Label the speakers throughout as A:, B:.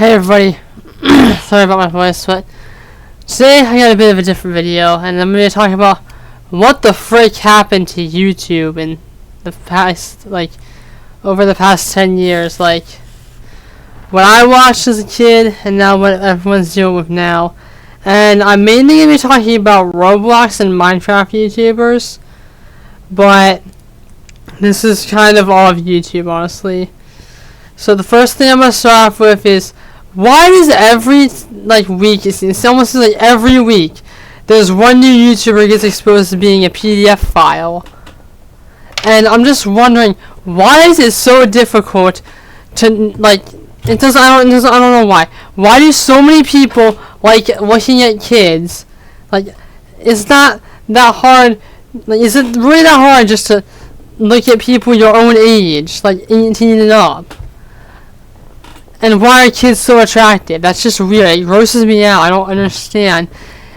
A: Hey everybody, sorry about my voice, but today I got a bit of a different video, and I'm going to talk about what the frick happened to YouTube in the past, over the past 10 years, what I watched as a kid, and now what everyone's dealing with now. And I'm mainly going to be talking about Roblox and Minecraft YouTubers, but this is kind of all of YouTube, honestly. So the first thing I'm going to start off with is, why does every week, it's almost like every week, there's one new YouTuber gets exposed to being a PDF file. And I'm just wondering, why is it so difficult to, I don't know why. Why do so many people like looking at kids? Is that hard? Is it really that hard just to look at people your own age, 18 and up? And why are kids so attractive? That's just weird. It grosses me out. I don't understand.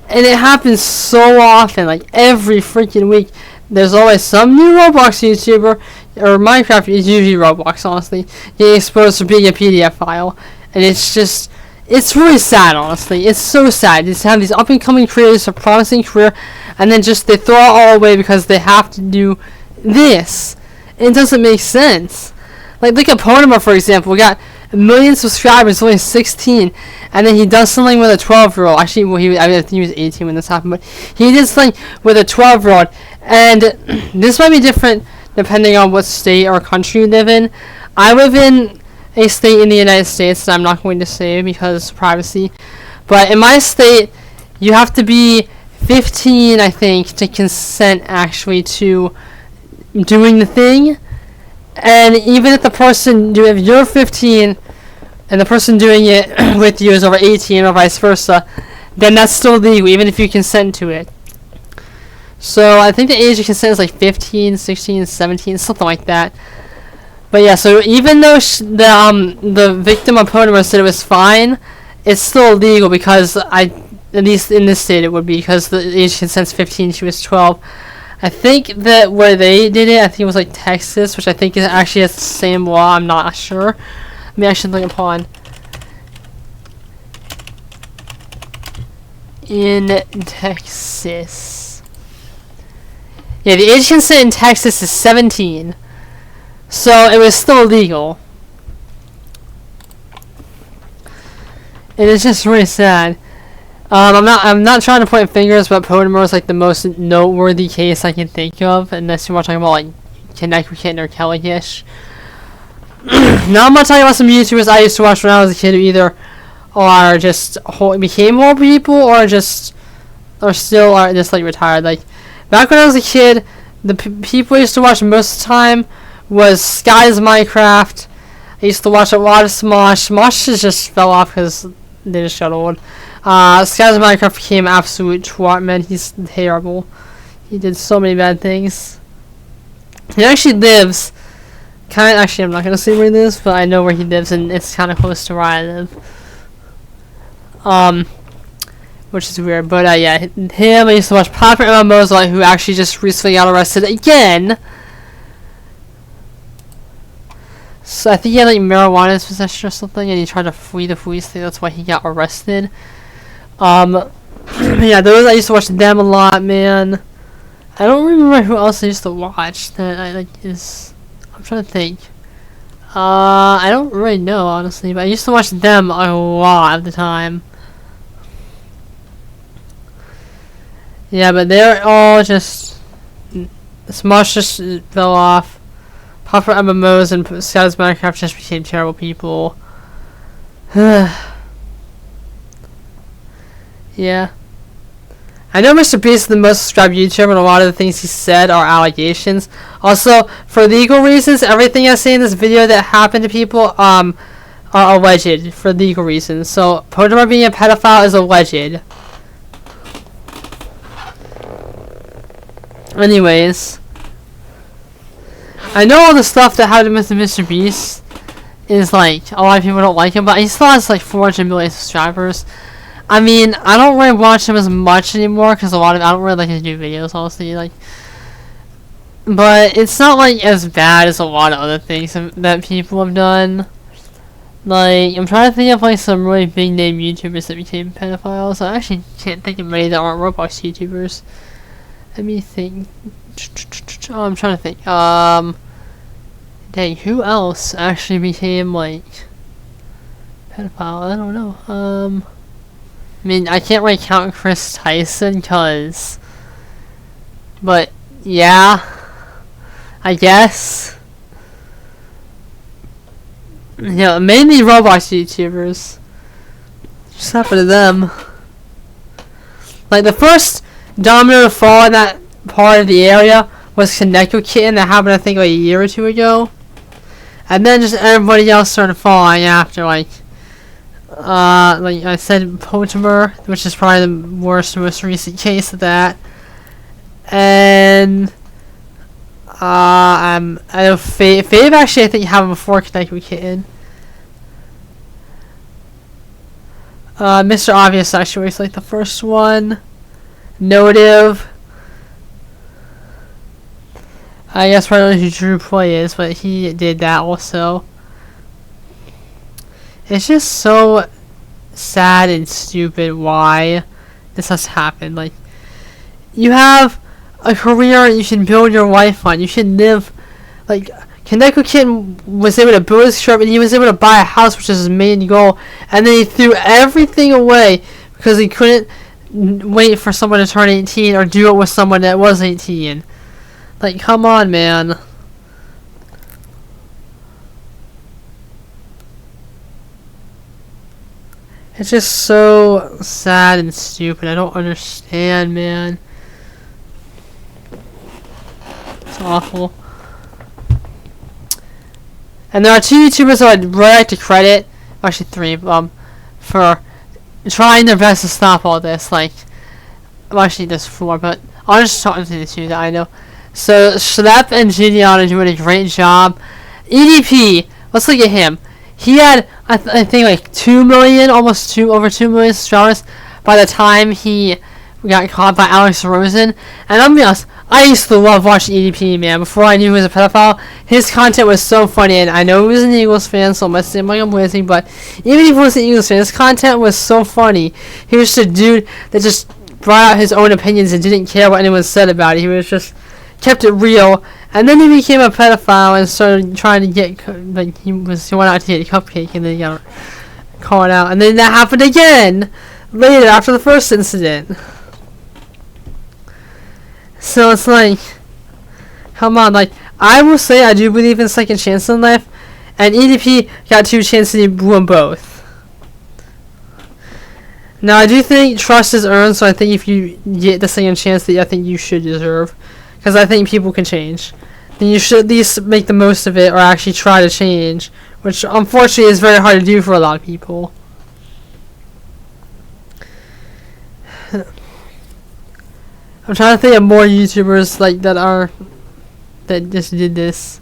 A: And it happens so often. Every freaking week, there's always some new Roblox YouTuber, or Minecraft, is usually Roblox, honestly, getting exposed to being a PDF file. And it's really sad, honestly. It's so sad. Just have these up-and-coming creators, a promising career, and then just they throw it all away because they have to do this. It doesn't make sense. Look at Ponema, for example. We got a million subscribers, only 16, and then he does something with a 12-year-old. Actually, I think he was 18 when this happened, but he did something with a 12-year-old, and this might be different depending on what state or country you live in. I live in a state in the United States that I'm not going to say because of privacy, but in my state, you have to be 15, I think, to consent actually to doing the thing. And even if if you're 15 and the person doing it with you is over 18 or vice versa, then that's still legal even if you consent to it. So I think the age of consent is 15, 16, 17, something like that. But yeah, so even though the victim of Ponema said it was fine, it's still illegal because at least in this state it would be, because the age of consent is 15, she was 12. I think that where they did it, I think it was Texas, which I think actually has the same law. I'm not sure. Maybe I should look upon. In Texas. Yeah, the age consent in Texas is 17. So it was still illegal. And it's just really sad. I'm not trying to point fingers, but Ponema is the most noteworthy case I can think of, unless you want to talk about Connect Kitten or Kelly-ish. Now I'm not talking about some YouTubers I used to watch when I was a kid who either are just became old people or still are just retired. Back when I was a kid, the people I used to watch most of the time was Sky's Minecraft. I used to watch a lot of Smosh. Smosh just fell off because they just got old. Sky's Minecraft became absolute twat, man. He's terrible. He did so many bad things. He actually lives actually, I'm not gonna say where he lives, but I know where he lives, and it's kind of close to where I live. Which is weird, but yeah, him. I used to watch Papa MMOs, who actually just recently got arrested again. So I think he had marijuana possession or something, and he tried to flee the police. That's why he got arrested. Yeah, those I used to watch them a lot, man. I don't remember who else I used to watch that I'm trying to think. I don't really know, honestly, but I used to watch them a lot of the time. Yeah, but they're all just Smosh just fell off. Papa MMOs and Sky's Minecraft just became terrible people. Yeah. I know Mr. Beast is the most subscribed YouTuber, and a lot of the things he said are allegations. Also, for legal reasons, everything I say in this video that happened to people are alleged for legal reasons. So, Ponema being a pedophile is alleged. Anyways, I know all the stuff that happened with Mr. Beast is a lot of people don't like him, but he still has 400 million subscribers. I mean, I don't really watch him as much anymore because I don't really like his new videos, honestly. But it's not as bad as a lot of other things that people have done. Like, I'm trying to think of like some really big name YouTubers that became pedophiles. I actually can't think of many that aren't Roblox YouTubers. Let me think. Oh, I'm trying to think. Dang, who else actually became like pedophile? I don't know. I mean, I can't really count Chris Tyson, but yeah, I guess. Yeah, mainly Roblox YouTubers. Just happened to them. Like, the first domino to fall in that part of the area was Connecticut Kitten that happened, I think, like a year or two ago. And then just everybody else started falling after, like I said, Potimer, which is probably the worst, most recent case of that. And I know Fave actually, I think, happened before Connecticut Kitten. Mr. Obvious actually was like the first one. Notive. I guess I don't know who Drew Play is, but he did that also. It's just so sad and stupid why this has happened. Like, you have a career you should build your life on. You should live, like, Connecticut Kitten was able to build his trip and he was able to buy a house, which is his main goal, and then he threw everything away because he couldn't wait for someone to turn 18 or do it with someone that was 18. Like, come on, man. It's just so sad and stupid. I don't understand, man. It's awful. And there are two YouTubers that I'd really like to credit, actually three, for trying their best to stop all this. Like, well, actually there's four, but I'll just talk to the two that I know. So, Schlep and Gideon are doing a great job. EDP, let's look at him. He had, I think, like 2 million, over 2 million subscribers by the time he got caught by Alex Rosen. And I'm gonna be honest, I used to love watching EDP, man. Before I knew he was a pedophile, his content was so funny. And I know he was an Eagles fan, so it must seem like I'm blazing. But even if he was an Eagles fan, his content was so funny. He was just a dude that just brought out his own opinions and didn't care what anyone said about it. He was just kept it real. And then he became a pedophile and started trying to get, like, he went out to get a cupcake and then he got caught out. And then that happened again later after the first incident. So it's like, come on, like, I will say I do believe in second chances in life, and EDP got 2 chances and he blew them both. Now, I do think trust is earned, so I think if you get the second chance that I think you should deserve, because I think people can change, then you should at least make the most of it or actually try to change, which unfortunately is very hard to do for a lot of people. I'm trying to think of more YouTubers like that just did this.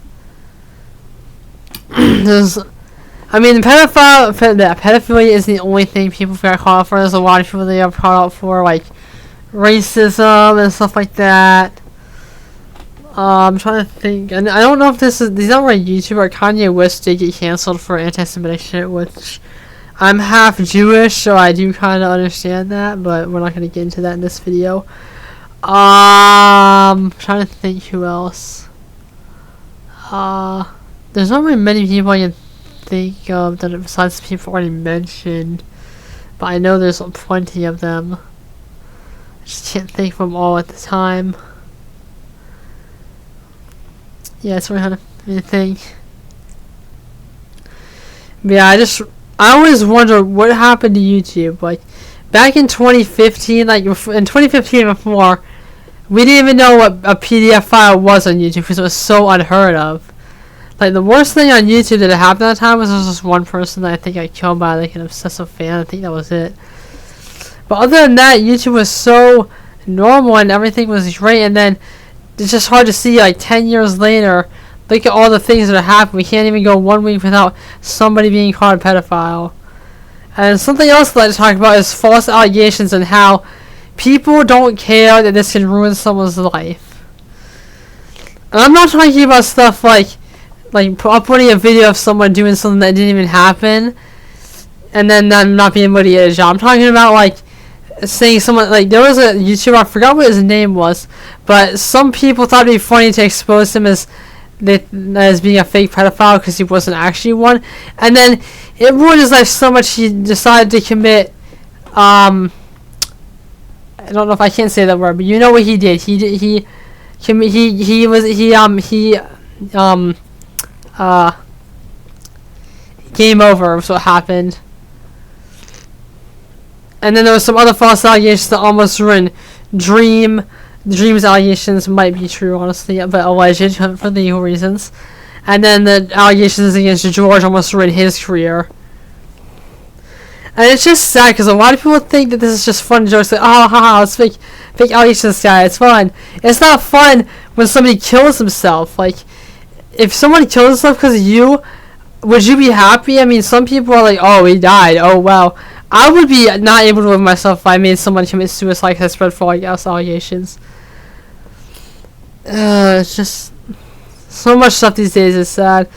A: I mean, pedophilia is the only thing people got caught out for. There's a lot of people they got caught out for, like racism and stuff like that. I'm trying to think, and I don't know if these aren't really YouTuber. Kanye West did get canceled for anti-Semitic shit, which I'm half Jewish, so I do kind of understand that, but we're not going to get into that in this video. Trying to think who else. There's not really many people I can think of that besides the people already mentioned, but I know there's plenty of them. I just can't think of them all at the time. Yeah, it's really hard to think. But yeah, I always wonder what happened to YouTube. Like, back in 2015, like in 2015 before, we didn't even know what a PDF file was on YouTube because it was so unheard of. Like, the worst thing on YouTube that happened at that time was there was just one person that I think got killed by like an obsessive fan. I think that was it. But other than that, YouTube was so normal and everything was great. And then it's just hard to see, like 10 years later, look at all the things that have happened. We can't even go 1 week without somebody being called a pedophile. And something else I'd like to talk about is false allegations and how people don't care that this can ruin someone's life. And I'm not talking about stuff like like uploading a video of someone doing something that didn't even happen, and then them not being able to get a job. I'm talking about like saying someone, like there was a YouTuber, I forgot what his name was, but some people thought it'd be funny to expose him as being a fake pedophile because he wasn't actually one, and then it ruined his life so much he decided to commit I don't know if I can't say that word, but you know what he did. Game over was what happened. And then there was some other false allegations that almost ruined Dream's allegations might be true, honestly, but alleged for legal reasons. And then the allegations against George almost ruined his career. And it's just sad because a lot of people think that this is just fun jokes. Like, oh, haha, it's fake allegations, this guy. It's fun. It's not fun when somebody kills himself. Like, if someone kills himself because of you, would you be happy? I mean, some people are like, oh, he died. Oh, wow. I would be not able to live with myself if I made someone commit suicide because I spread false allegations. It's just so much stuff these days is sad.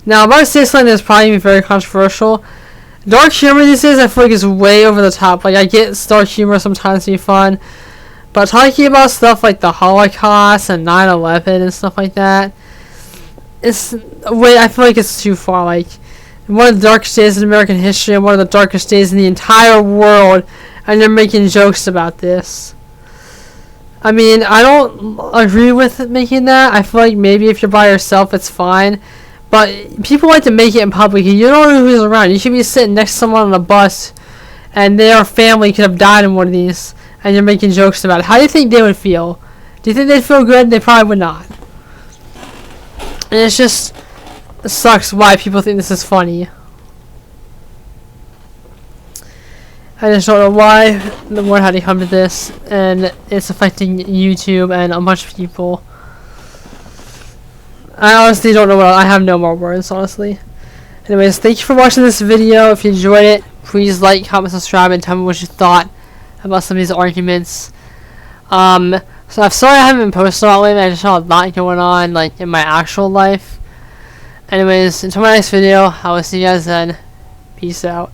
A: Now, I'm about to say something that's probably going to be very controversial. Dark humor these days, I feel like, is way over the top. Like, I get dark humor sometimes to be fun, but talking about stuff like the Holocaust and 9/11 and stuff like that, it's way, I feel like it's too far. Like, one of the darkest days in American history and one of the darkest days in the entire world, and you're making jokes about this. I mean, I don't agree with making that. I feel like maybe if you're by yourself, it's fine. But people like to make it in public. You don't know who's around. You should be sitting next to someone on a bus, and their family could have died in one of these, and you're making jokes about it. How do you think they would feel? Do you think they'd feel good? They probably would not. And it sucks why people think this is funny. I just don't know why the world had to come to this, and it's affecting YouTube and a bunch of people. I honestly don't know what I have no more words, honestly. Anyways, thank you for watching this video. If you enjoyed it, please like, comment, subscribe, and tell me what you thought about some of these arguments. So I'm sorry I haven't been posting a lot lately. I just have a lot going on, like, in my actual life. Anyways, until my next video, I will see you guys then. Peace out.